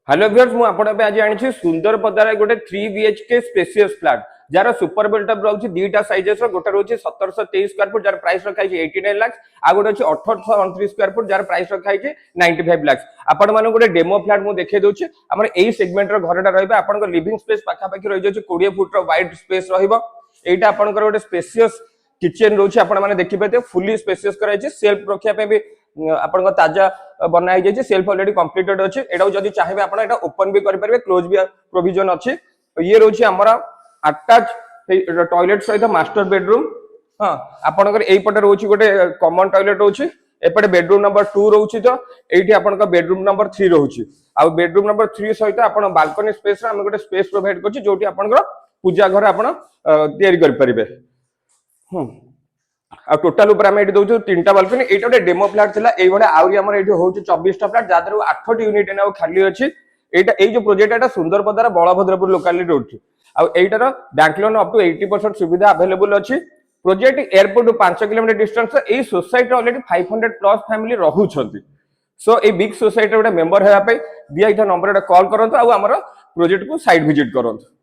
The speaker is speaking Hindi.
हेलो व्यूअर्स मु आपण पे आज आनी सुंदर पदार गोटे 3 BHK spacious flat jar super built up रोचे दीटा साइजेस गोटे रोचे 1723 स्क्वायर फुट जार प्राइस रखा है 89 लाख आ गोटे अछि 1829 स्क्वायर फुट जार प्राइस रखा है 95 लाख आपण माने गोटे डेमो फ्लैट मु देखे दोछि हमर एई सेगमेंट रो घरटा रहबे आपण को लिविंग स्पेस पाखा पाखी रहि जाछि 20 फुट रो वाइड स्पेस रहइबो एटा आपण को गोटे स्पेसियस किचन रोचे आपण माने देखि पाते फुली स्पेसियस कराइ छै सेल्फ रखिया पे भी आपण को ताजा बना है जाइए सेल्फ ऑलरेडी कंप्लीटेड अच्छे एटा जदी चाहिए आपण एटा ओपन भी करि परबे क्लोज भी प्रोविजन अच्छे ये रोची हमरा अटैच टॉयलेट सहित मास्टर बेडरूम हां आपनकर एई पटे रोची गोटे कॉमन टॉयलेट रोची एपटे बेडरूम नंबर 2 रोची तो एठी आपनका बेडरूम नंबर 3 रोची आ बेडरूम नंबर 3 सहित आपण बालकनी स्पेस रे हम गोटे स्पेस प्रोवाइड करछि जोटी आपनकर पूजा घर आपण तयारी करि परिबे आ टोटल ऊपर हम एठी दोछु तीनटा बालकनी एटा गोटे डेमो फ्लैट थिला एई भडा आउरी हमर एठी होछि 24 टा फ्लैट जादर 8 यूनिट एना खाली अछि एटा एई जो प्रोजेक्ट एटा सुंदरपदार बळभद्रपुर लोकालिटी रोड आ एटार बैंक लोन अप टू 80% सुविधा अवेलेबल अछि प्रोजेक्ट एयरपोर्ट 5 किलोमीटर डिस्टेंस एई सोसाइटी ऑलरेडी 500 प्लस फैमिली रहुछंती सो ए बिग सोसाइटी गोटे मेंबर हेबा पे दिया इथा नंबर एटा कॉल करंतु आ हमर प्रोजेक्ट को साइट विजिट करंतु।